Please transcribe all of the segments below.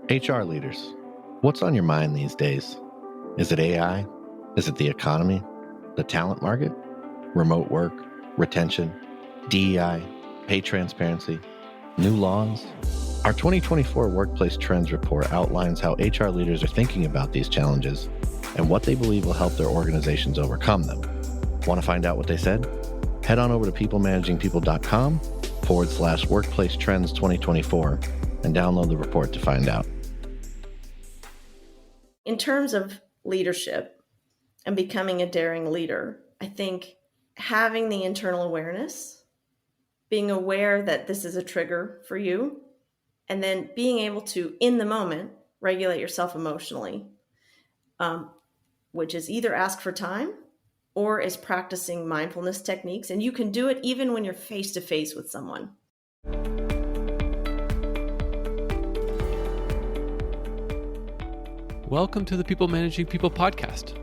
HR leaders, what's on your mind these days? Is it AI? Is it the economy? The talent market? Remote work? Retention? DEI? Pay transparency? New laws? Our 2024 Workplace Trends Report outlines how HR leaders are thinking about these challenges and what they believe will help their organizations overcome them. Want to find out what they said? Head on over to peoplemanagingpeople.com/Workplace Trends 2024 and download the report to find out. In terms of leadership and becoming a daring leader, I think having the internal awareness, being aware that this is a trigger for you, and then being able to, in the moment, regulate yourself emotionally, which is either ask for time or is practicing mindfulness techniques. And you can do it even when you're face to face with someone. Welcome to the People Managing People podcast.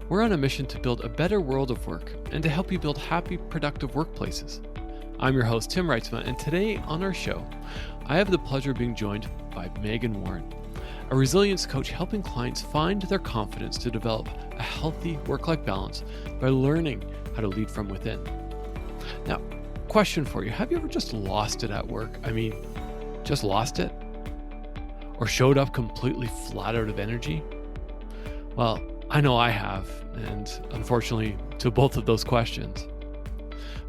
We're on a mission to build a better world of work and to help you build happy, productive workplaces. I'm your host, Tim Reitzma, and today on our show, I have the pleasure of being joined by Megan Warren, a resilience coach helping clients find their confidence to develop a healthy work-life balance by learning how to lead from within. Now, question for you, have you ever just lost it at work? I mean, just lost it? Or showed up completely flat out of energy? Well, I know I have, and unfortunately to both of those questions.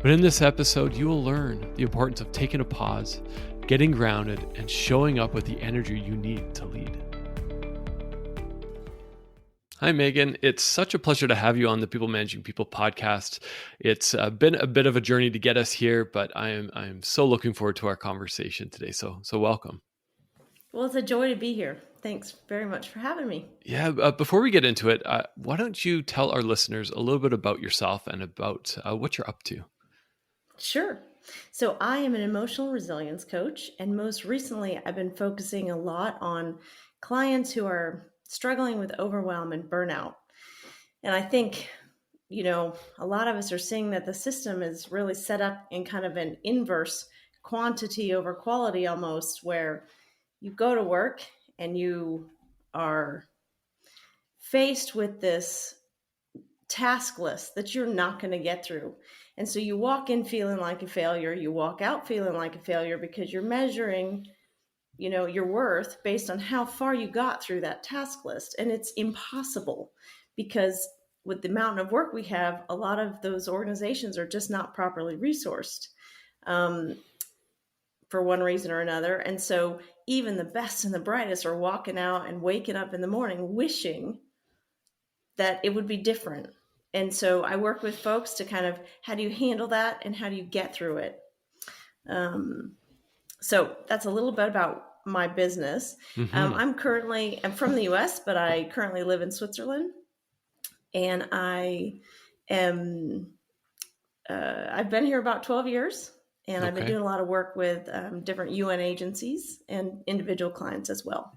But in this episode, you will learn the importance of taking a pause, getting grounded, and showing up with the energy you need to lead. Hi, Megan. It's such a pleasure to have you on the People Managing People podcast. It's been a bit of a journey to get us here, but I am so looking forward to our conversation today. So welcome. Well, it's a joy to be here. Thanks very much for having me. Yeah, before we get into it, why don't you tell our listeners a little bit about yourself and about what you're up to? Sure. So I am an emotional resilience coach, and most recently I've been focusing a lot on clients who are struggling with overwhelm and burnout. And I think, a lot of us are seeing that the system is really set up in kind of an inverse quantity over quality almost, where you go to work and you are faced with this task list that you're not going to get through. And so you walk in feeling like a failure. You walk out feeling like a failure because you're measuring, your worth based on how far you got through that task list. And it's impossible because with the amount of work we have, a lot of those organizations are just not properly resourced. For one reason or another. And so even the best and the brightest are walking out and waking up in the morning wishing that it would be different. And so I work with folks to kind of, how do you handle that and how do you get through it? So that's a little bit about my business. Mm-hmm. I'm from the US, but I currently live in Switzerland. And I've been here about 12 years. And I've been doing a lot of work with different UN agencies and individual clients as well.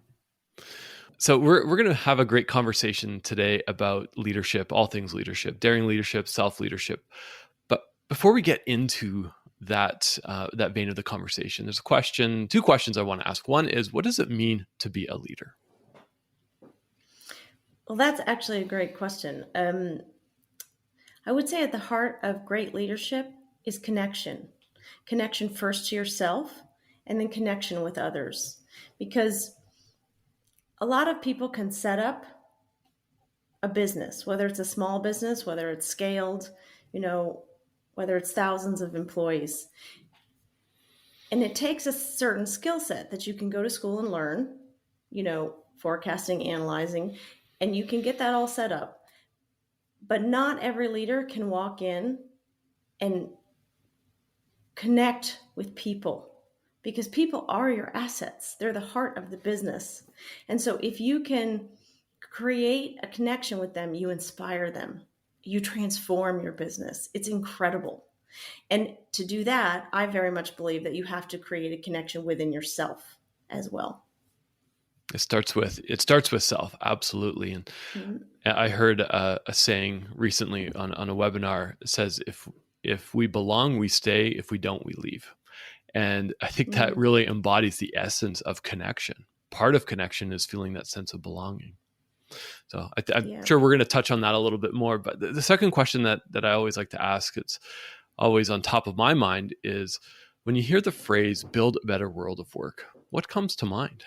So we're going to have a great conversation today about leadership, all things leadership, daring leadership, self-leadership. But before we get into that vein of the conversation, there's two questions I want to ask. One is, what does it mean to be a leader? Well, that's actually a great question. I would say at the heart of great leadership is connection. Connection first to yourself and then connection with others. Because a lot of people can set up a business, whether it's a small business, whether it's scaled, whether it's thousands of employees. And it takes a certain skill set that you can go to school and learn, forecasting, analyzing, and you can get that all set up. But not every leader can walk in and connect with people, because people are your assets. They're the heart of the business. And so if you can create a connection with them, you inspire them, you transform your business. It's incredible. And to do that, I very much believe that you have to create a connection within yourself as well. It starts with self, absolutely. And I heard a saying recently on a webinar. It says, if we belong, we stay. If we don't, we leave. And I think that really embodies the essence of connection. part of connection is feeling that sense of belonging. So I'm Yeah. sure we're going to touch on that a little bit more. But the second question that I always like to ask, it's always on top of my mind, is when you hear the phrase "build a better world of work," what comes to mind?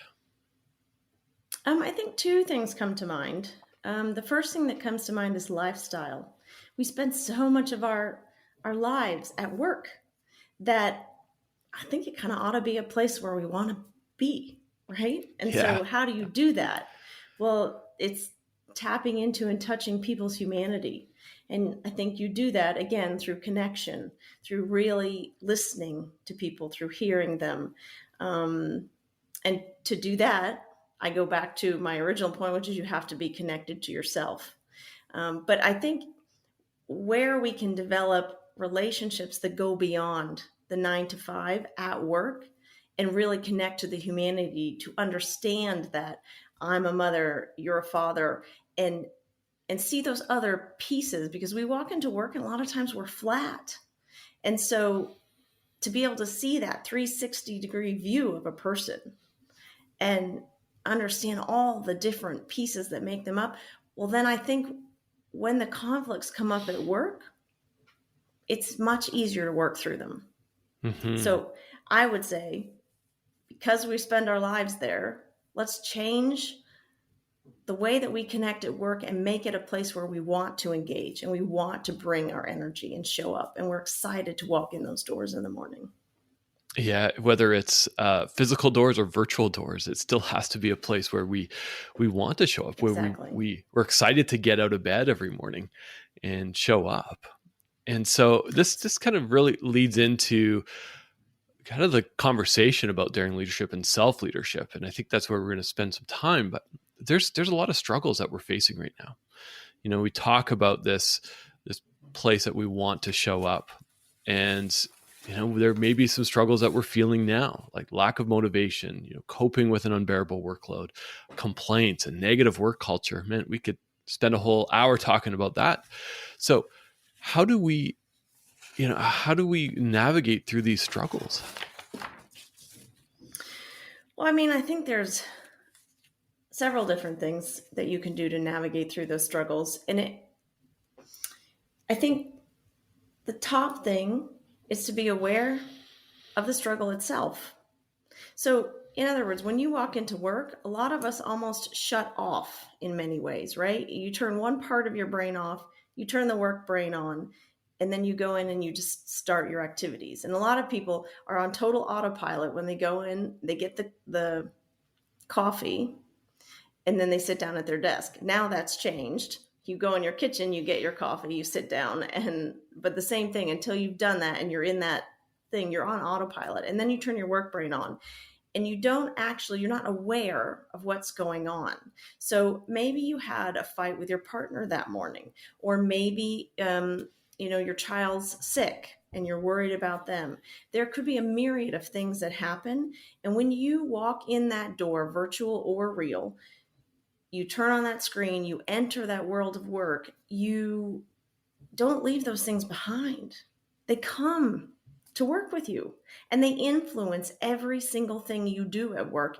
I think two things come to mind. The first thing that comes to mind is lifestyle. We spend so much of our lives at work that I think it kind of ought to be a place where we want to be, right? And Yeah. so how do you do that? Well, it's tapping into and touching people's humanity. And I think you do that again through connection, through really listening to people, through hearing them. And to do that, I go back to my original point, which is you have to be connected to yourself. But I think where we can develop relationships that go beyond the 9 to 5 at work and really connect to the humanity, to understand that I'm a mother, you're a father, and see those other pieces, because we walk into work and a lot of times we're flat. And so to be able to see that 360-degree view of a person and understand all the different pieces that make them up, well, then I think when the conflicts come up at work, it's much easier to work through them. Mm-hmm. So I would say, because we spend our lives there, let's change the way that we connect at work and make it a place where we want to engage and we want to bring our energy and show up. And we're excited to walk in those doors in the morning. Yeah, whether it's physical doors or virtual doors, it still has to be a place where we want to show up, where Exactly. we're excited to get out of bed every morning and show up. And so this kind of really leads into kind of the conversation about daring leadership and self-leadership. And I think that's where we're going to spend some time. But there's a lot of struggles that we're facing right now. You know, we talk about this place that we want to show up, and you know, there may be some struggles that we're feeling now, like lack of motivation, you know, coping with an unbearable workload, complaints, and negative work culture. Man, we could spend a whole hour talking about that. So how do we navigate through these struggles? Well, I mean, I think there's several different things that you can do to navigate through those struggles. And I think the top thing is to be aware of the struggle itself. So, in other words, when you walk into work, a lot of us almost shut off in many ways, right? You turn one part of your brain off, you turn the work brain on, and then you go in and you just start your activities. And a lot of people are on total autopilot when they go in, they get the coffee, and then they sit down at their desk. Now that's changed. You go in your kitchen, you get your coffee, you sit down, but the same thing, until you've done that and you're in that thing, you're on autopilot, and then you turn your work brain on and you're not aware of what's going on. So maybe you had a fight with your partner that morning, or maybe your child's sick and you're worried about them. There could be a myriad of things that happen, and when you walk in that door, virtual or real, you turn on that screen, you enter that world of work, you don't leave those things behind. They come to work with you, and they influence every single thing you do at work,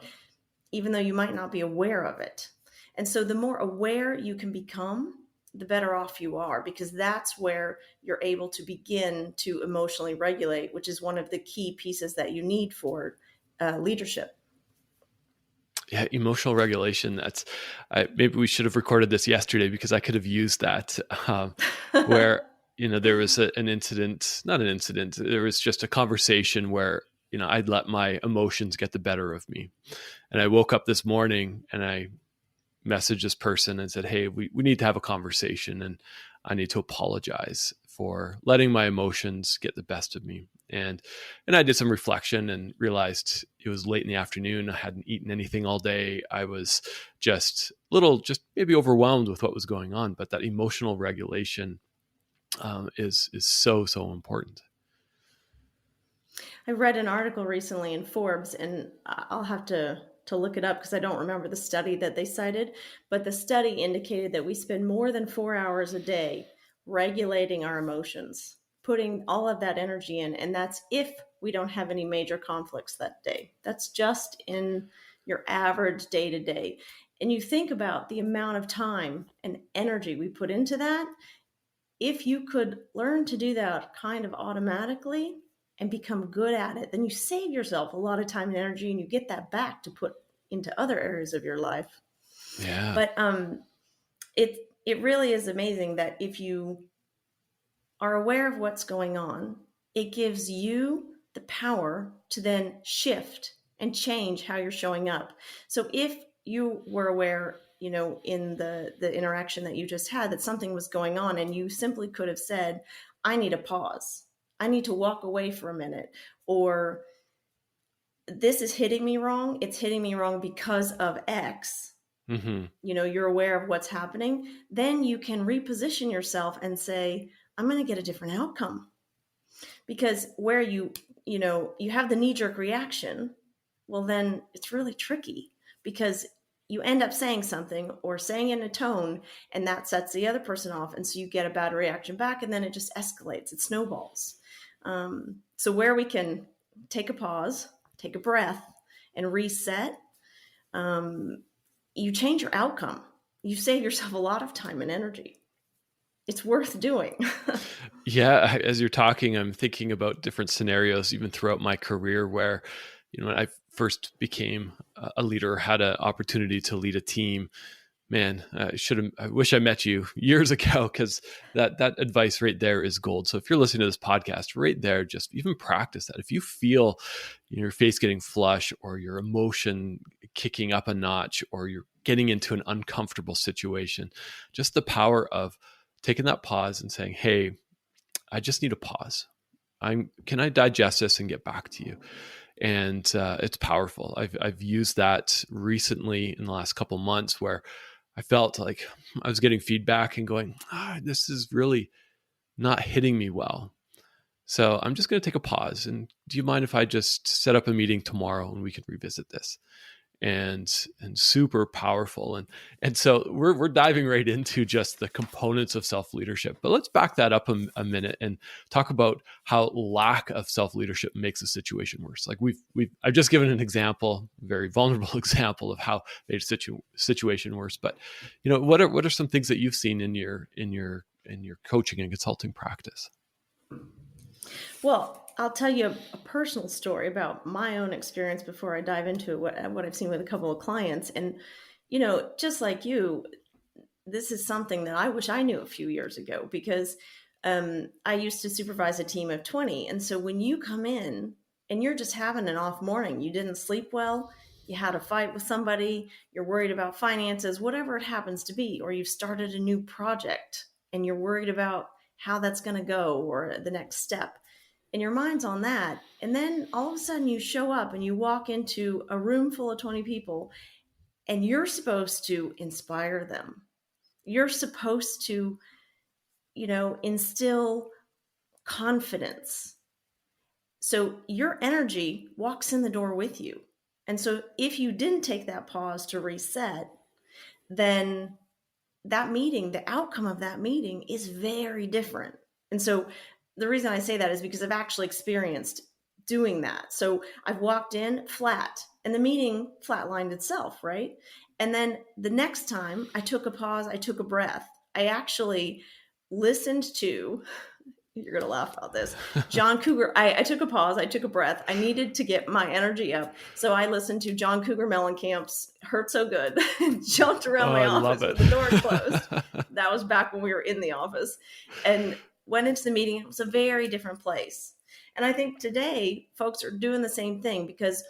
even though you might not be aware of it. And so the more aware you can become, the better off you are, because that's where you're able to begin to emotionally regulate, which is one of the key pieces that you need for leadership. Yeah, emotional regulation. Maybe we should have recorded this yesterday, because I could have used that where, there was there was just a conversation where, I'd let my emotions get the better of me. And I woke up this morning and I messaged this person and said, hey, we need to have a conversation, and I need to apologize for letting my emotions get the best of me. And I did some reflection and realized it was late in the afternoon. I hadn't eaten anything all day. I was just maybe overwhelmed with what was going on. But that emotional regulation is so important. I read an article recently in Forbes, and I'll have to look it up because I don't remember the study that they cited, but the study indicated that we spend more than 4 hours a day regulating our emotions, putting all of that energy in. And that's if we don't have any major conflicts that day. That's just in your average day to day, and you think about the amount of time and energy we put into that, if you could learn to do that kind of automatically and become good at it, then you save yourself a lot of time and energy, and you get that back to put into other areas of your life. Yeah. But it really is amazing that if you are aware of what's going on, it gives you the power to then shift and change how you're showing up. So if you were aware, in the interaction that you just had, that something was going on, and you simply could have said, I need a pause. I need to walk away for a minute, or this is hitting me wrong. It's hitting me wrong because of X. Mm-hmm. You're aware of what's happening. Then you can reposition yourself and say, I'm going to get a different outcome. Because where you have the knee-jerk reaction, well, then it's really tricky, because you end up saying something or saying in a tone, and that sets the other person off. And so you get a bad reaction back, and then it just escalates. It snowballs. So where we can take a pause, take a breath, and reset, you change your outcome. You save yourself a lot of time and energy. It's worth doing. Yeah. As you're talking, I'm thinking about different scenarios, even throughout my career, where, when I first became a leader, had an opportunity to lead a team, man, I wish I met you years ago, because that advice right there is gold. So if you're listening to this podcast right there, just even practice that. If you feel your face getting flush, or your emotion kicking up a notch, or you're getting into an uncomfortable situation, just the power of taking that pause and saying, hey, I just need a pause. Can I digest this and get back to you? And it's powerful. I've used that recently in the last couple of months, where I felt like I was getting feedback and going, this is really not hitting me well. So I'm just going to take a pause. And do you mind if I just set up a meeting tomorrow and we can revisit this? And super powerful. And so we're diving right into just the components of self-leadership. But let's back that up a minute and talk about how lack of self-leadership makes a situation worse. Like I've just given an example, a very vulnerable example of how made a situation worse. But what are some things that you've seen in your coaching and consulting practice? Well, I'll tell you a personal story about my own experience before I dive into what I've seen with a couple of clients. And, just like you, this is something that I wish I knew a few years ago, because I used to supervise a team of 20. And so when you come in and you're just having an off morning, you didn't sleep well, you had a fight with somebody, you're worried about finances, whatever it happens to be, or you've started a new project and you're worried about how that's going to go or the next step. And your mind's on that. And then all of a sudden you show up and you walk into a room full of 20 people, and you're supposed to inspire them. You're supposed to, instill confidence. So your energy walks in the door with you. And so if you didn't take that pause to reset, then that meeting, the outcome of that meeting is very different. And so the reason I say that is because I've actually experienced doing that. So I've walked in flat, and the meeting flatlined itself, right? And then the next time I took a pause, I took a breath. I actually listened to, you're going to laugh about this, John Cougar. I took a pause, I took a breath. I needed to get my energy up. So I listened to John Cougar Mellencamp's Hurt So Good, jumped around my office with the door closed. That was back when we were in the office. And went into the meeting. It was a very different place. And I think today folks are doing the same thing, because,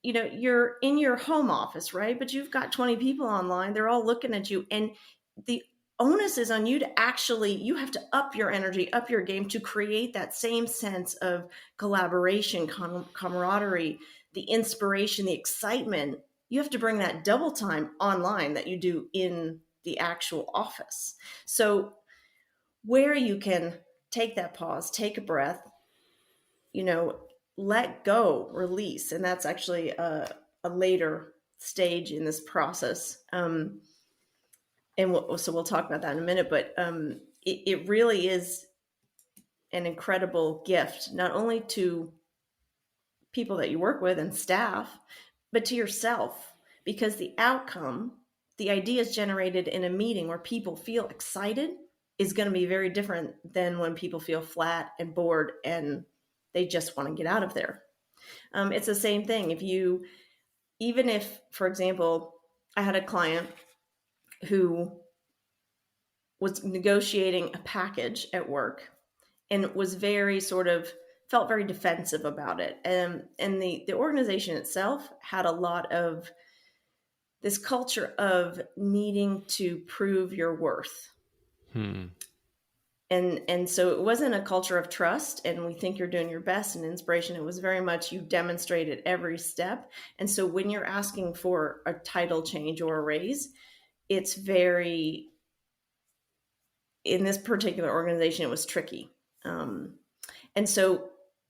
you're in your home office, right? But you've got 20 people online. They're all looking at you. And the onus is on you to you have to up your energy, up your game, to create that same sense of collaboration, camaraderie, the inspiration, the excitement. You have to bring that double time online that you do in the actual office. So where you can take that pause, take a breath, let go, release. And that's actually a later stage in this process. And so we'll talk about that in a minute, but it really is an incredible gift, not only to people that you work with and staff, but to yourself, because the outcome, the ideas generated in a meeting where people feel excited is going to be very different than when people feel flat and bored and they just want to get out of there. It's the same thing. Even if, for example, I had a client who was negotiating a package at work and was felt very defensive about it. And the organization itself had a lot of this culture of needing to prove your worth. And so it wasn't a culture of trust and we think you're doing your best and inspiration. It was very much you demonstrated every step. And so when you're asking for a title change or a raise, it's very, in this particular organization, it was tricky. And so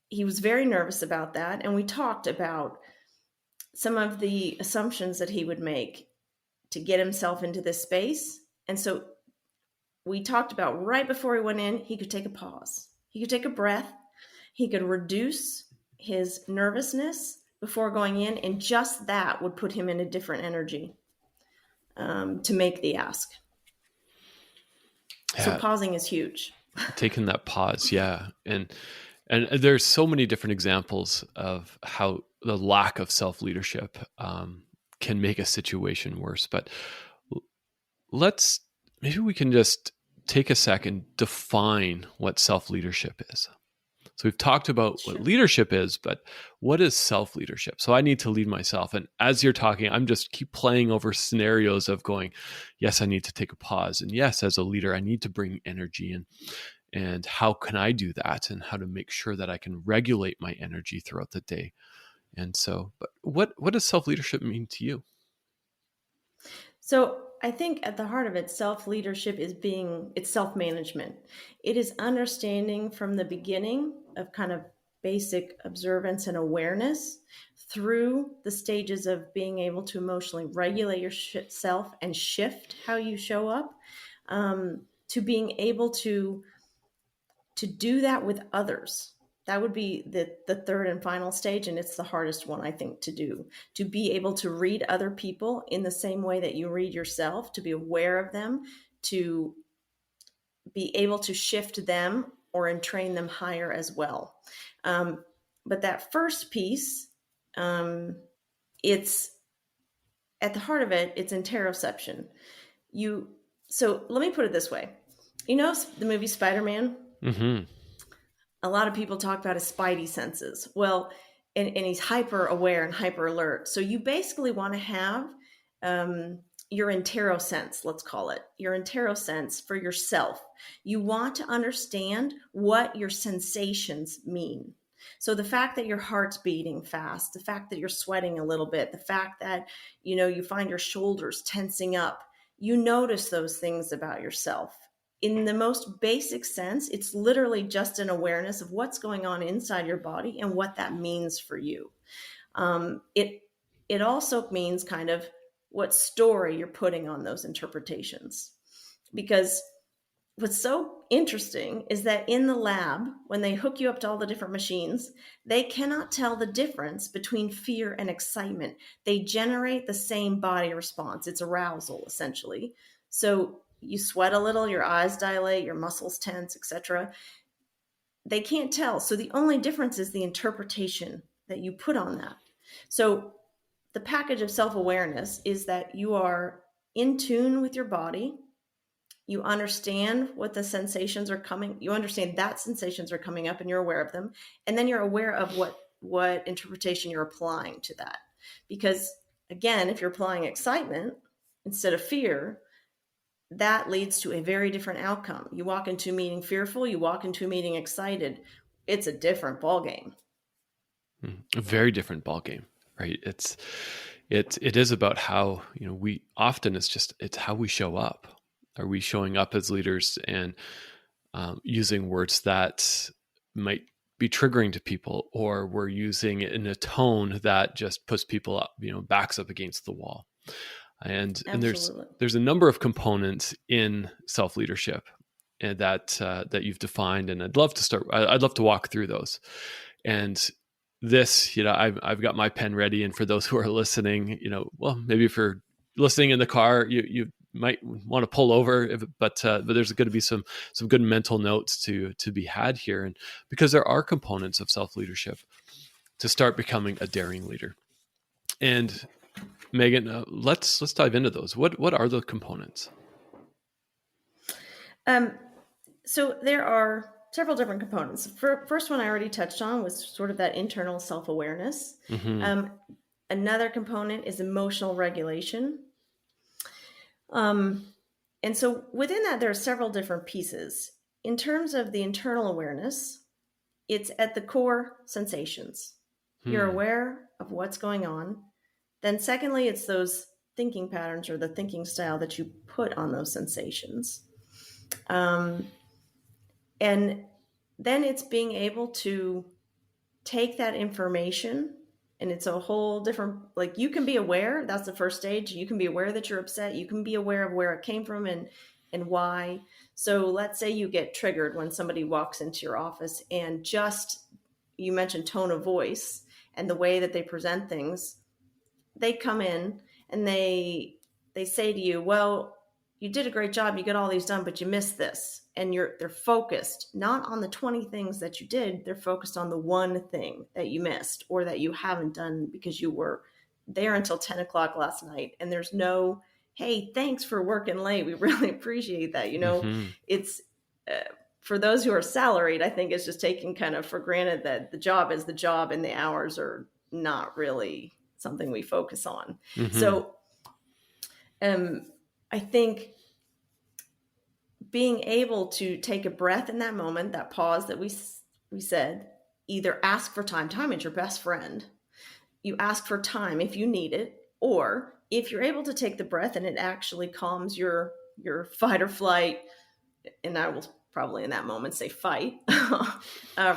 he was very nervous about that. And we talked about some of the assumptions that he would make to get himself into this space. And so we talked about right before he went in, he could take a pause. He could take a breath. He could reduce his nervousness before going in. And just that would put him in a different energy to make the ask. Yeah. So pausing is huge. Taking that pause. Yeah. And there's so many different examples of how the lack of self-leadership can make a situation worse. But maybe we can just take a second, define what self-leadership is. So we've talked about what leadership is, but what is self-leadership? So I need to lead myself. And as you're talking, I'm just keep playing over scenarios of going, yes, I need to take a pause. And yes, as a leader, I need to bring energy in. And how can I do that? And how to make sure that I can regulate my energy throughout the day. And so, but what does self-leadership mean to you? So I think at the heart of it, self-leadership it's self-management. It is understanding from the beginning of kind of basic observance and awareness through the stages of being able to emotionally regulate yourself and shift how you show up, to being able to do that with others. That would be the third and final stage, and it's the hardest one, I think, to do. To be able to read other people in the same way that you read yourself, to be aware of them, to be able to shift them or entrain them higher as well. But that first piece, it's at the heart of it, it's interoception. So let me put it this way. You know the movie Spider-Man? Mm-hmm. A lot of people talk about his spidey senses. Well, and he's hyper aware and hyper alert. So you basically want to have your interosense, let's call it, your interosense for yourself. You want to understand what your sensations mean. So the fact that your heart's beating fast, the fact that you're sweating a little bit, the fact that, you find your shoulders tensing up, you notice those things about yourself. In the most basic sense, it's literally just an awareness of what's going on inside your body and what that means for you. It also means kind of what story you're putting on those interpretations. Because what's so interesting is that in the lab, when they hook you up to all the different machines, they cannot tell the difference between fear and excitement. They generate the same body response. It's arousal, essentially. So you sweat a little, your eyes dilate, your muscles tense, etc. They can't tell. So the only difference is the interpretation that you put on that. So the package of self-awareness is that you are in tune with your body. You understand what the sensations are coming. You understand that sensations are coming up and you're aware of them. And then you're aware of what interpretation you're applying to that. Because again, if you're applying excitement instead of fear, that leads to a very different outcome. You walk into a meeting fearful, you walk into a meeting excited. It's a different ballgame. A very different ballgame, right? It is about how, we often, it's how we show up. Are we showing up as leaders and using words that might be triggering to people, or we're using it in a tone that just puts people up, backs up against the wall? And there's a number of components in self-leadership and that you've defined, and I'd love to walk through those. And this, I've got my pen ready. And for those who are listening, well, maybe if you're listening in the car, you might want to pull over, but there's going to be some good mental notes to be had here. And because there are components of self-leadership to start becoming a daring leader. And Megan, let's dive into those. What are the components? So there are several different components. First one I already touched on was sort of that internal self-awareness. Mm-hmm. Another component is emotional regulation. And so within that, there are several different pieces. In terms of the internal awareness, it's at the core sensations. You're aware of what's going on. Then secondly, it's those thinking patterns or the thinking style that you put on those sensations. And then it's being able to take that information, and it's a whole different, like, you can be aware. That's the first stage. You can be aware that you're upset. You can be aware of where it came from and why. So let's say you get triggered when somebody walks into your office, and just, you mentioned tone of voice and the way that they present things. They come in and they say to you, well, you did a great job. You got all these done, but you missed this. And they're focused not on the 20 things that you did. They're focused on the one thing that you missed or that you haven't done because you were there until 10 o'clock last night. And there's no, hey, thanks for working late. We really appreciate that. Mm-hmm. It's for those who are salaried, I think it's just taken kind of for granted that the job is the job and the hours are not really something we focus on. Mm-hmm. So I think being able to take a breath in that moment, that pause that we said, either ask for time. Time is your best friend. You ask for time if you need it, or if you're able to take the breath and it actually calms your fight or flight, and I will probably in that moment say fight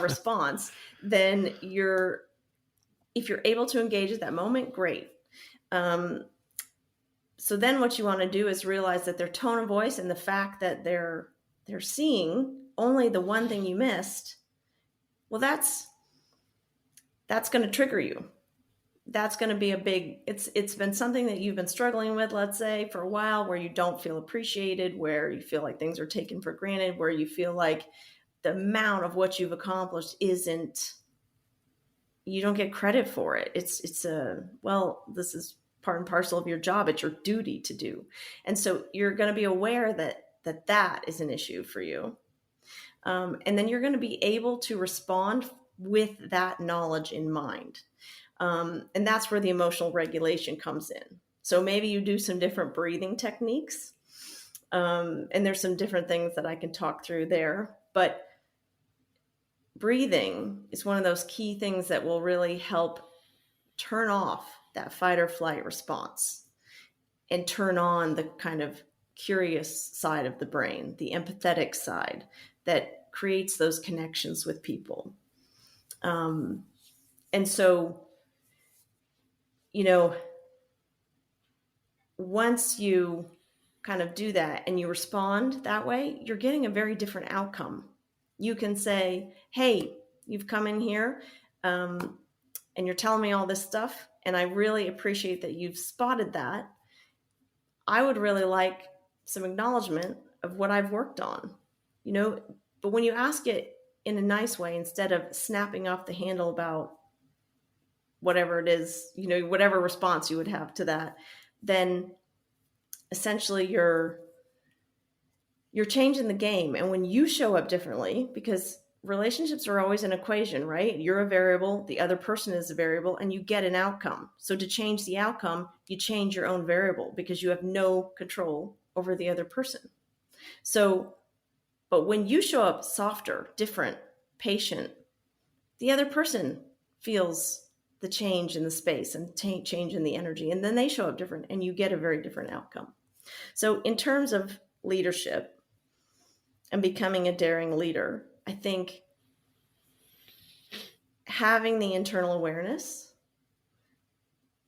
response, then if you're able to engage at that moment, great. So then what you want to do is realize that their tone of voice and the fact that they're seeing only the one thing you missed, well, that's going to trigger you. That's going to be a big, it's been something that you've been struggling with, let's say, for a while, where you don't feel appreciated, where you feel like things are taken for granted, where you feel like the amount of what you've accomplished you don't get credit for it. This is part and parcel of your job. It's your duty to do. And so you're going to be aware that is an issue for you. And then you're going to be able to respond with that knowledge in mind. And that's where the emotional regulation comes in. So maybe you do some different breathing techniques. And there's some different things that I can talk through there. But breathing is one of those key things that will really help turn off that fight or flight response and turn on the kind of curious side of the brain, the empathetic side that creates those connections with people. And so, once you kind of do that and you respond that way, you're getting a very different outcome. You can say, hey, you've come in here and you're telling me all this stuff, and I really appreciate that you've spotted that. I would really like some acknowledgement of what I've worked on, but when you ask it in a nice way, instead of snapping off the handle about whatever it is, whatever response you would have to that, then essentially you're changing the game. And when you show up differently, because relationships are always an equation, right? You're a variable, the other person is a variable, and you get an outcome. So to change the outcome, you change your own variable because you have no control over the other person. So, but when you show up softer, different, patient, the other person feels the change in the space and change in the energy, and then they show up different and you get a very different outcome. So in terms of leadership and becoming a daring leader, I think having the internal awareness,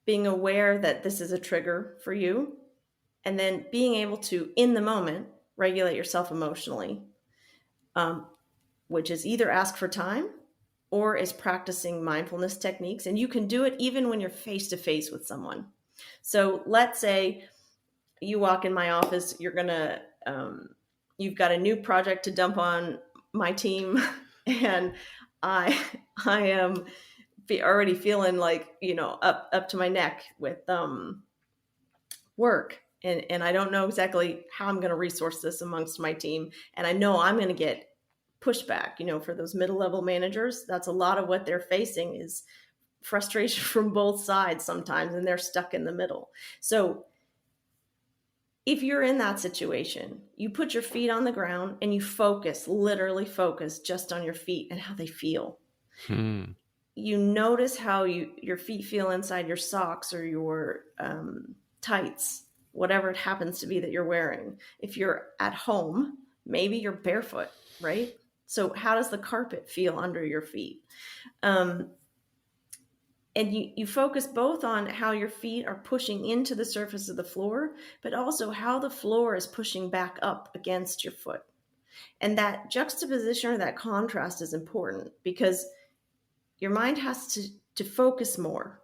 being aware that this is a trigger for you, and then being able to, in the moment, regulate yourself emotionally, which is either ask for time or is practicing mindfulness techniques. And you can do it even when you're face to face with someone. So let's say you walk in my office, you've got a new project to dump on my team, and I am already feeling like, up to my neck with work. And I don't know exactly how I'm going to resource this amongst my team. And I know I'm going to get pushback, for those middle level managers. That's a lot of what they're facing is frustration from both sides sometimes, and they're stuck in the middle. So if you're in that situation, you put your feet on the ground and you literally focus just on your feet and how they feel. You notice how your feet feel inside your socks or your tights, whatever it happens to be that you're wearing. If you're at home, maybe you're barefoot, right? So how does the carpet feel under your feet? And you focus both on how your feet are pushing into the surface of the floor, but also how the floor is pushing back up against your foot. And that juxtaposition or that contrast is important because your mind has to focus more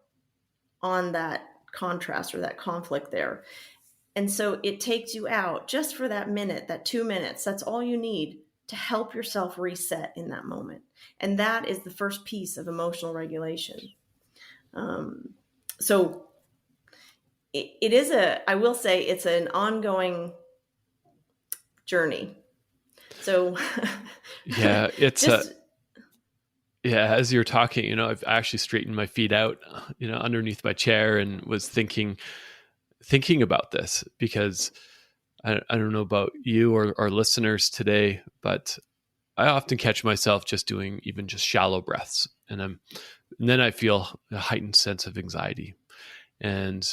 on that contrast or that conflict there. And so it takes you out just for that minute, that 2 minutes. That's all you need to help yourself reset in that moment. And that is the first piece of emotional regulation. So it is I will say it's an ongoing journey. So yeah, as you're talking, I've actually straightened my feet out, underneath my chair and was thinking about this because I don't know about you or our listeners today, but I often catch myself just doing even just shallow breaths, and then I feel a heightened sense of anxiety, and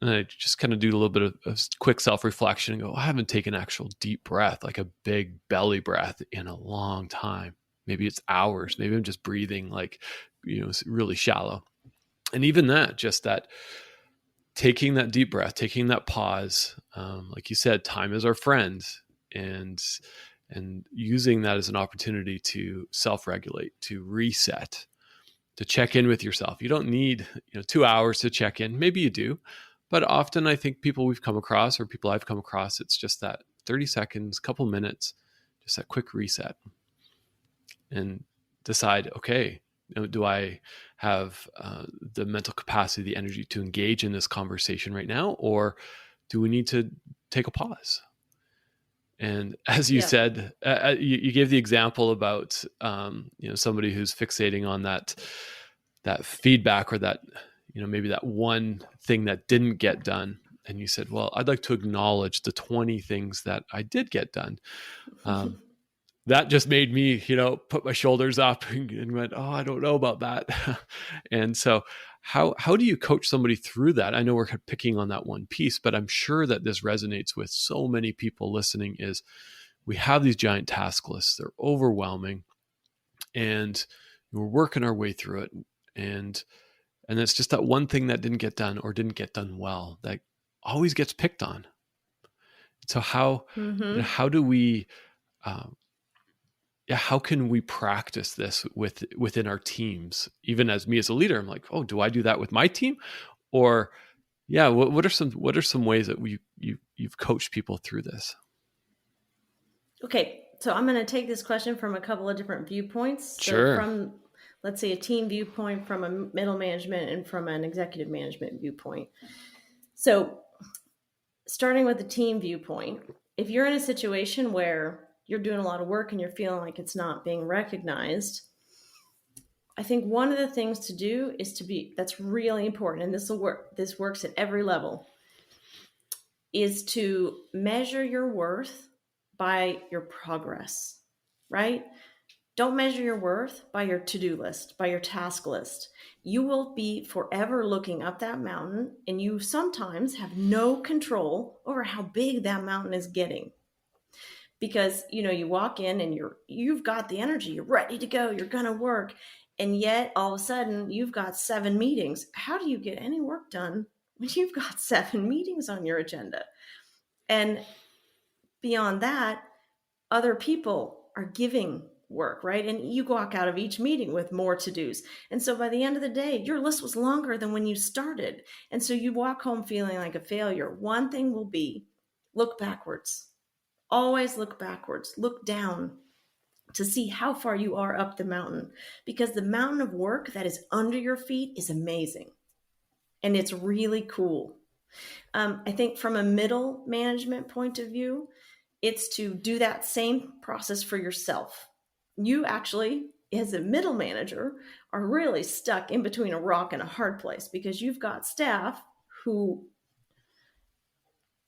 I just kind of do a little bit of quick self-reflection and go, I haven't taken actual deep breath, like a big belly breath in a long time. Maybe it's hours. Maybe I'm just breathing like, really shallow. And even that, just that taking that deep breath, taking that pause, like you said, time is our friend, and using that as an opportunity to self-regulate, to reset, to check in with yourself. You don't need 2 hours to check in. Maybe you do, but often I think people we've come across or people I've come across, it's just that 30 seconds, couple minutes, just that quick reset, and decide, okay, do I have the mental capacity, the energy to engage in this conversation right now, or do we need to take a pause? And as you said, you gave the example about somebody who's fixating on that feedback or that maybe that one thing that didn't get done, and you said, well, I'd like to acknowledge the 20 things that I did get done. That just made me, put my shoulders up and went, oh, I don't know about that. And so how do you coach somebody through that? I know we're picking on that one piece, but I'm sure that this resonates with so many people listening. Is we have these giant task lists. They're overwhelming, and we're working our way through it. And it's just that one thing that didn't get done or didn't get done well that always gets picked on. So how do we, how can we practice this within our teams? Even as me as a leader, I'm like, oh, do I do that with my team? Or what are some ways that you've coached people through this? Okay, so I'm going to take this question from a couple of different viewpoints. Sure. So from, let's say, a team viewpoint, from a middle management, and from an executive management viewpoint. So starting with the team viewpoint, if you're in a situation where you're doing a lot of work and you're feeling like it's not being recognized, I think one of the things to do is that's really important, and this works at every level, is to measure your worth by your progress, right? Don't measure your worth by your to-do list, by your task list. You will be forever looking up that mountain, and you sometimes have no control over how big that mountain is getting. Because, you walk in and you've got the energy, you're ready to go, you're going to work. And yet all of a sudden you've got 7 meetings. How do you get any work done when you've got 7 meetings on your agenda? And beyond that, other people are giving work, right? And you walk out of each meeting with more to-dos. And so by the end of the day, your list was longer than when you started. And so you walk home feeling like a failure. One thing will be look backwards. Always look backwards. Look down to see how far you are up the mountain, because the mountain of work that is under your feet is amazing. And it's really cool. I think from a middle management point of view, it's to do that same process for yourself. You actually, as a middle manager, are really stuck in between a rock and a hard place, because you've got staff who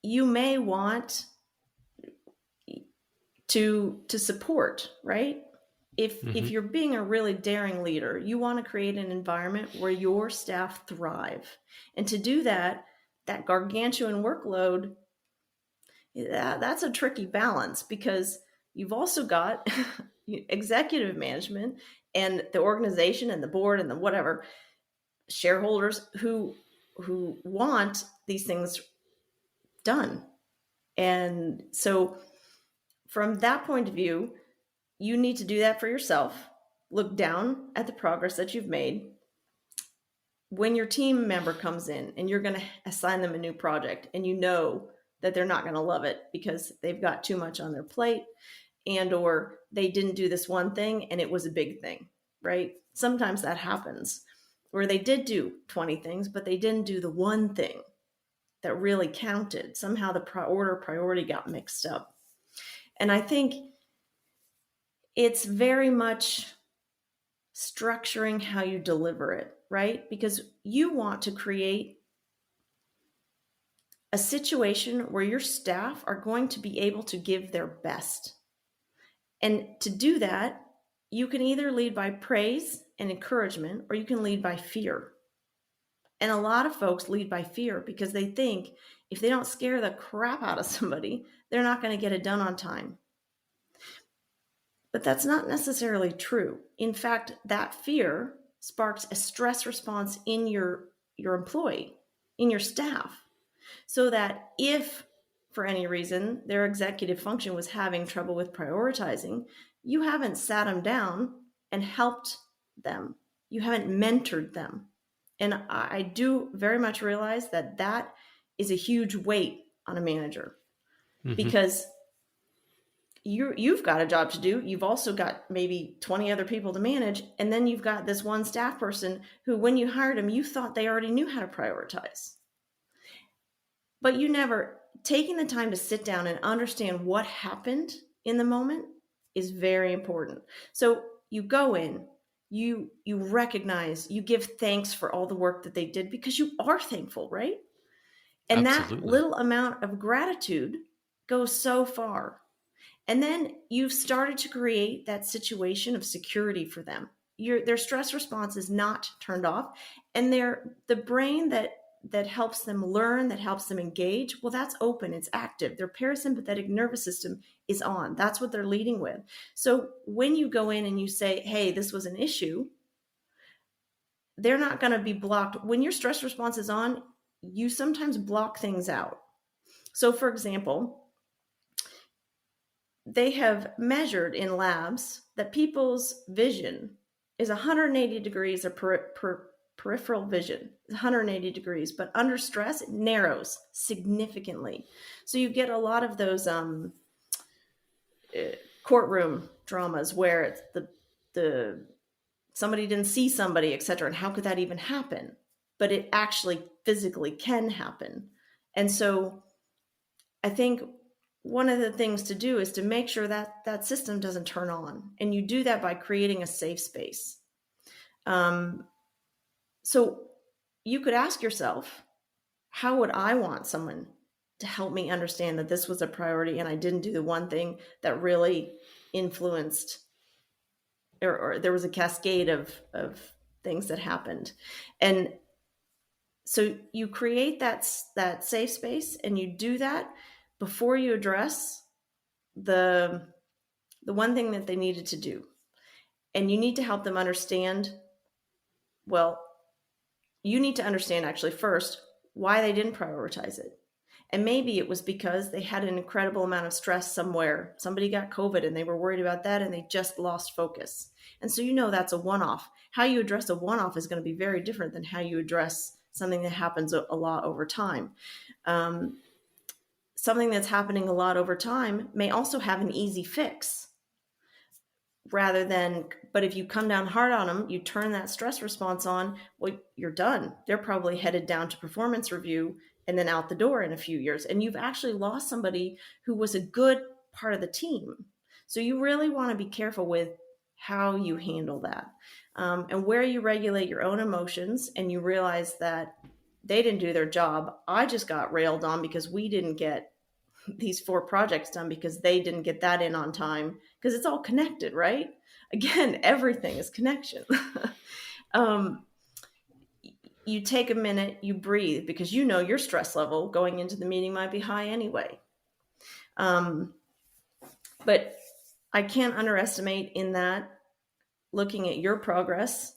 you may want to support, right? If you're being a really daring leader, you want to create an environment where your staff thrive. And to do that gargantuan workload, that's a tricky balance, because you've also got executive management and the organization and the board and the whatever shareholders who want these things done. And so from that point of view, you need to do that for yourself. Look down at the progress that you've made. When your team member comes in and you're going to assign them a new project, and you know that they're not going to love it because they've got too much on their plate, and or they didn't do this one thing and it was a big thing, right? Sometimes that happens, where they did do 20 things, but they didn't do the one thing that really counted. Somehow the priority got mixed up. And I think it's very much structuring how you deliver it, right? Because you want to create a situation where your staff are going to be able to give their best. And to do that, you can either lead by praise and encouragement, or you can lead by fear. And a lot of folks lead by fear because they think if they don't scare the crap out of somebody, they're not going to get it done on time. But that's not necessarily true. In fact, that fear sparks a stress response in your employee, in your staff, so that if for any reason their executive function was having trouble with prioritizing, you haven't sat them down and helped them. You haven't mentored them. And I do very much realize that that is a huge weight on a manager, because you've got a job to do. You've also got maybe 20 other people to manage. And then you've got this one staff person who, when you hired them, you thought they already knew how to prioritize. But you never taking the time to sit down and understand what happened in the moment is very important. So you go in, you recognize, you give thanks for all the work that they did, because you are thankful, right? And Absolutely. that little amount of gratitude goes so far. And then you've started to create that situation of security for them. Their stress response is not turned off, and the brain that helps them learn, that helps them engage, well, that's open, it's active. Their parasympathetic nervous system is on. That's what they're leading with. So when you go in and you say, hey, this was an issue, they're not going to be blocked. When your stress response is on, you sometimes block things out. So for example, they have measured in labs that people's vision is 180 degrees of peripheral vision, 180 degrees, but under stress, it narrows significantly. So you get a lot of those courtroom dramas where it's the somebody didn't see somebody, et cetera. And how could that even happen? But it actually physically can happen. And so I think one of the things to do is to make sure that that system doesn't turn on. And you do that by creating a safe space. So you could ask yourself, how would I want someone to help me understand that this was a priority and I didn't do the one thing that really influenced, or there was a cascade of things that happened. And so you create that safe space, and you do that before you address the one thing that they needed to do. And you need to help them understand, well, you need to understand actually first why they didn't prioritize it. And maybe it was because they had an incredible amount of stress somewhere. Somebody got COVID and they were worried about that and they just lost focus. And so, that's a one-off. How you address a one-off is going to be very different than how you address something that happens a lot over time. Something that's happening a lot over time may also have an easy fix but if you come down hard on them, you turn that stress response on, well, you're done. They're probably headed down to performance review and then out the door in a few years. And you've actually lost somebody who was a good part of the team. So you really want to be careful with how you handle that, and where you regulate your own emotions and you realize that they didn't do their job. I just got railed on because we didn't get these 4 projects done because they didn't get that in on time, because it's all connected, right? Again, everything is connection. You take a minute, you breathe, because your stress level going into the meeting might be high anyway. But I can't underestimate in that looking at your progress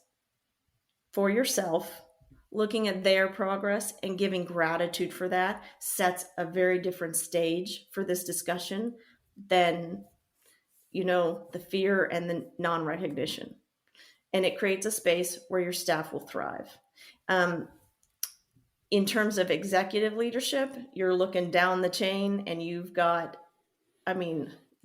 for yourself, looking at their progress and giving gratitude for that sets a very different stage for this discussion than, the fear and the non-recognition. And it creates a space where your staff will thrive. In terms of executive leadership, you're looking down the chain and you've got,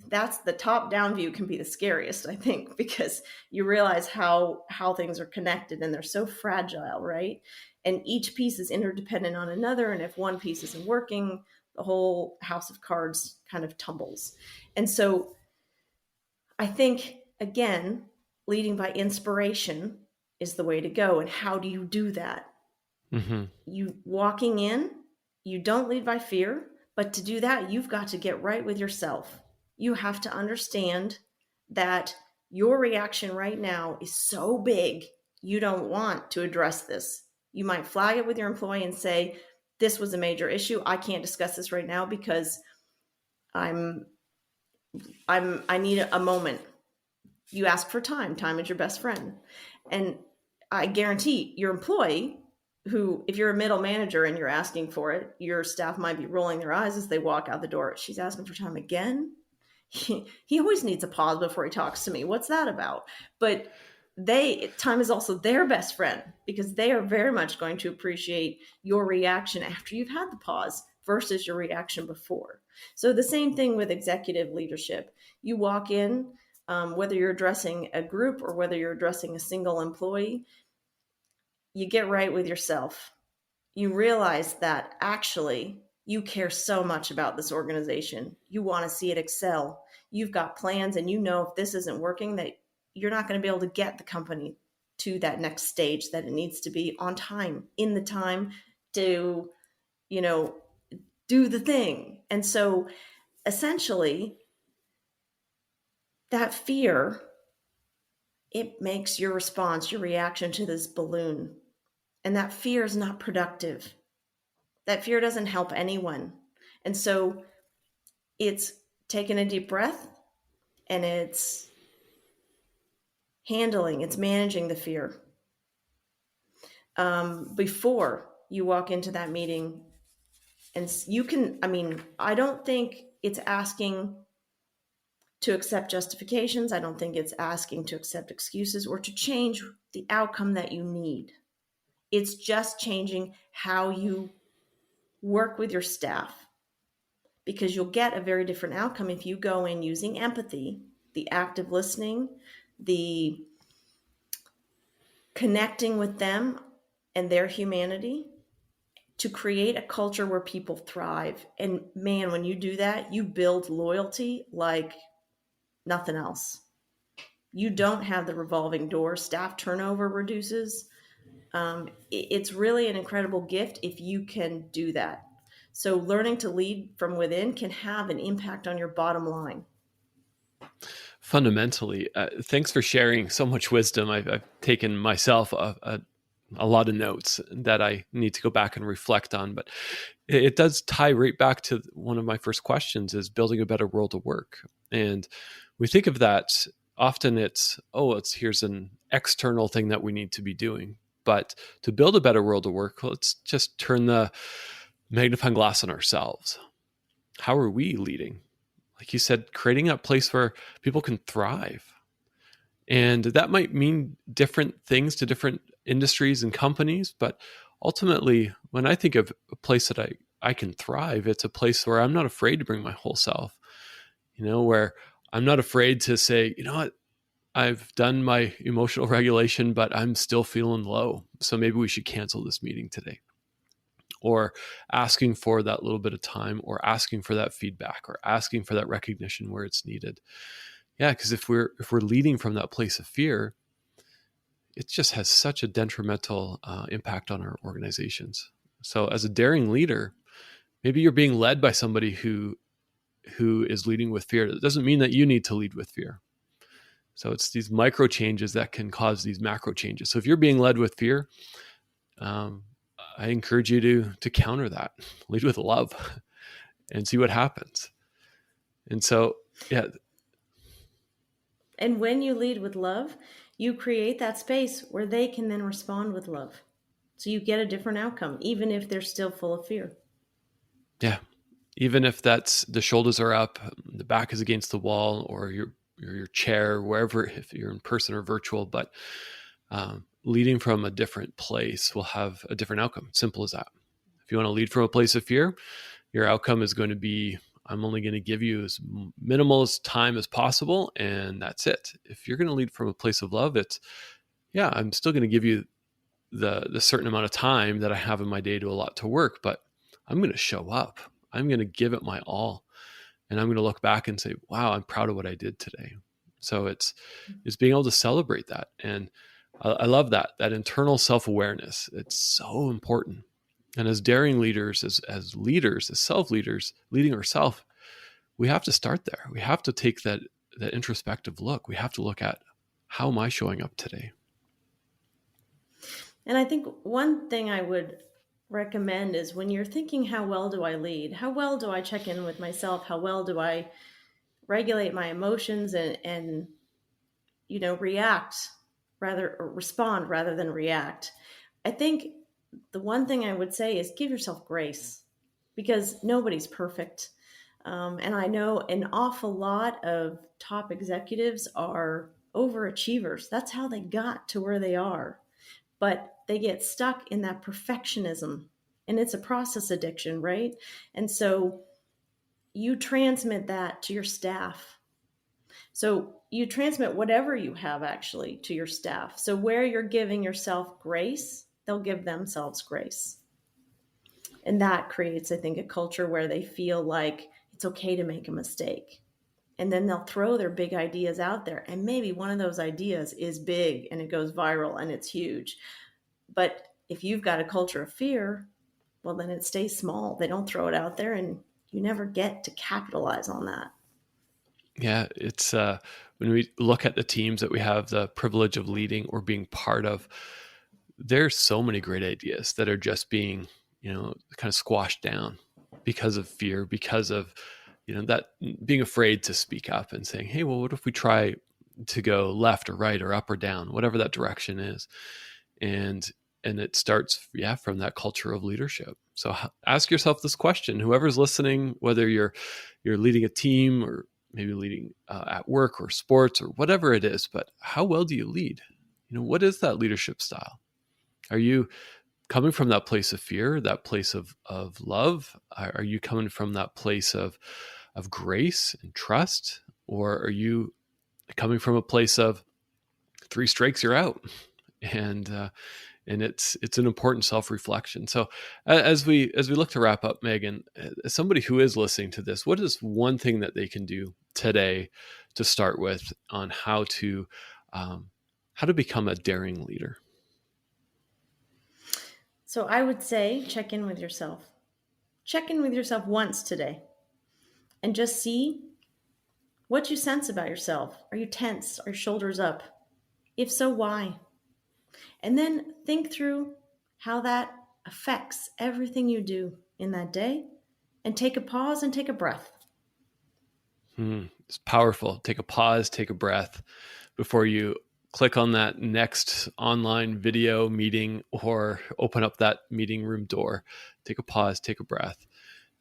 that's the top-down view can be the scariest, I think, because you realize how things are connected and they're so fragile, right? And each piece is interdependent on another. And if one piece isn't working, the whole house of cards kind of tumbles. And so I think, again, leading by inspiration is the way to go. And how do you do that? Mm-hmm. You walking in, you don't lead by fear, but to do that, you've got to get right with yourself. You have to understand that your reaction right now is so big, you don't want to address this. You might flag it with your employee and say, this was a major issue. I can't discuss this right now because I need a moment. You ask for time. Time is your best friend. And I guarantee your employee, who, if you're a middle manager and you're asking for it, your staff might be rolling their eyes as they walk out the door. She's asking for time again. He always needs a pause before he talks to me. What's that about? But time is also their best friend, because they are very much going to appreciate your reaction after you've had the pause versus your reaction before. So the same thing with executive leadership. You walk in, whether you're addressing a group or whether you're addressing a single employee, you get right with yourself. You realize that actually you care so much about this organization. You want to see it excel. You've got plans, and if this isn't working, that you're not going to be able to get the company to that next stage that it needs to be on time, in the time to, do the thing. And so essentially that fear, it makes your response, your reaction to this balloon. And that fear is not productive. That fear doesn't help anyone. And so it's taking a deep breath, and it's managing the fear. Before you walk into that meeting, and I don't think it's asking to accept justifications. I don't think it's asking to accept excuses or to change the outcome that you need. It's just changing how you work with your staff, because you'll get a very different outcome if you go in using empathy, the active listening, the connecting with them and their humanity to create a culture where people thrive. And man, when you do that, you build loyalty like nothing else. You don't have the revolving door. Staff turnover reduces. It's really an incredible gift if you can do that. So learning to lead from within can have an impact on your bottom line. Fundamentally, thanks for sharing so much wisdom. I've taken myself a lot of notes that I need to go back and reflect on, but it does tie right back to one of my first questions, is building a better world of work. And we think of that often here's an external thing that we need to be doing. But to build a better world of work, let's just turn the magnifying glass on ourselves. How are we leading? Like you said, creating a place where people can thrive. And that might mean different things to different industries and companies. But ultimately, when I think of a place that I can thrive, it's a place where I'm not afraid to bring my whole self, where I'm not afraid to say, you know what, I've done my emotional regulation, but I'm still feeling low. So maybe we should cancel this meeting today. Or asking for that little bit of time, or asking for that feedback, or asking for that recognition where it's needed. Yeah, because if we're leading from that place of fear, it just has such a detrimental impact on our organizations. So as a daring leader, maybe you're being led by somebody who is leading with fear. That doesn't mean that you need to lead with fear. So it's these micro changes that can cause these macro changes. So if you're being led with fear, I encourage you to counter that. Lead with love and see what happens. And so, yeah. And when you lead with love, you create that space where they can then respond with love. So you get a different outcome, even if they're still full of fear. Yeah. Even if that's the shoulders are up, the back is against the wall, or your chair, wherever, if you're in person or virtual, but leading from a different place will have a different outcome. Simple as that. If you want to lead from a place of fear, your outcome is going to be, I'm only going to give you as minimal time as possible, and that's it. If you're going to lead from a place of love, it's, yeah, I'm still going to give you the certain amount of time that I have in my day to allot to work, but I'm going to show up. I'm going to give it my all. And I'm going to look back and say, wow, I'm proud of what I did today. So it's being able to celebrate that. And I love that internal self-awareness. It's so important. And as daring leaders, as leaders, as self-leaders, leading ourselves, we have to start there. We have to take that introspective look. We have to look at, how am I showing up today? And I think one thing I would recommend is, when you're thinking, how well do I lead? How well do I check in with myself? How well do I regulate my emotions and respond rather than react? I think the one thing I would say is, give yourself grace, because nobody's perfect. And I know an awful lot of top executives are overachievers. That's how they got to where they are. But they get stuck in that perfectionism, and it's a process addiction, right? And so you transmit that to your staff. So you transmit whatever you have actually to your staff. So where you're giving yourself grace, they'll give themselves grace. And that creates, I think, a culture where they feel like it's okay to make a mistake. And then they'll throw their big ideas out there. And maybe one of those ideas is big and it goes viral and it's huge. But if you've got a culture of fear, well, then it stays small. They don't throw it out there, and you never get to capitalize on that. Yeah, it's when we look at the teams that we have the privilege of leading or being part of, there's so many great ideas that are just being, kind of squashed down because of fear, because of, that being afraid to speak up and saying, hey, well, what if we try to go left or right or up or down, whatever that direction is. And it starts, from that culture of leadership. So ask yourself this question, whoever's listening, whether you're leading a team or maybe leading at work or sports or whatever it is, but how well do you lead? What is that leadership style? Are you coming from that place of fear, that place of love? Are you coming from that place of grace and trust? Or are you coming from a place of 3 strikes, you're out? And it's an important self-reflection. So as we look to wrap up, Megan, as somebody who is listening to this, what is one thing that they can do today to start with on how to become a daring leader? So I would say, check in with yourself. Check in with yourself once today and just see what you sense about yourself. Are you tense? Are your shoulders up? If so, why? And then think through how that affects everything you do in that day, and take a pause and take a breath. It's powerful. Take a pause, take a breath before you click on that next online video meeting or open up that meeting room door. Take a pause, take a breath.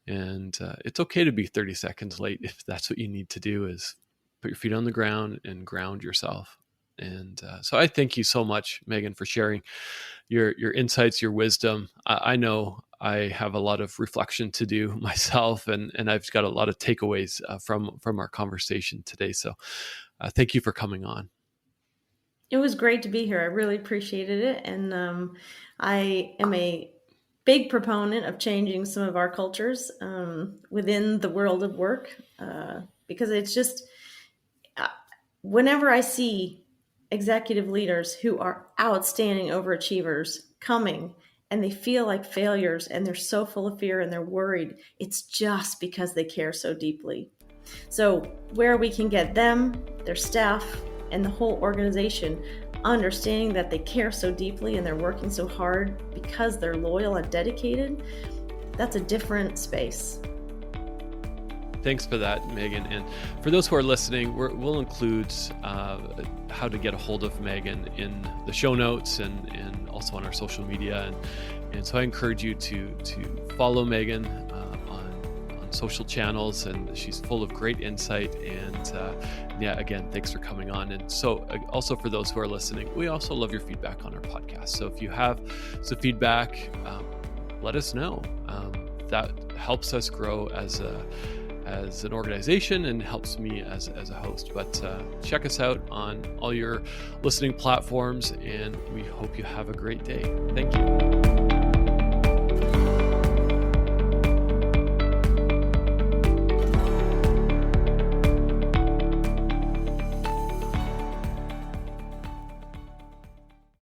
And it's okay to be 30 seconds late if that's what you need to do, is put your feet on the ground and ground yourself. And so I thank you so much, Megan, for sharing your insights, your wisdom. I know I have a lot of reflection to do myself, and I've got a lot of takeaways from our conversation today. So thank you for coming on. It was great to be here. I really appreciated it. And I am a big proponent of changing some of our cultures within the world of work, because it's just, whenever I see executive leaders who are outstanding overachievers coming and they feel like failures and they're so full of fear and they're worried, it's just because they care so deeply. So where we can get them, their staff, and the whole organization understanding that they care so deeply and they're working so hard because they're loyal and dedicated, that's a different space. Thanks for that, Megan. And for those who are listening, we'll include how to get a hold of Megan in the show notes and also on our social media. And so I encourage you to follow Megan on social channels, and she's full of great insight. And again, thanks for coming on. And so also for those who are listening, we also love your feedback on our podcast. So if you have some feedback, let us know. That helps us grow as an organization and helps me as a host. But check us out on all your listening platforms, and we hope you have a great day. Thank you.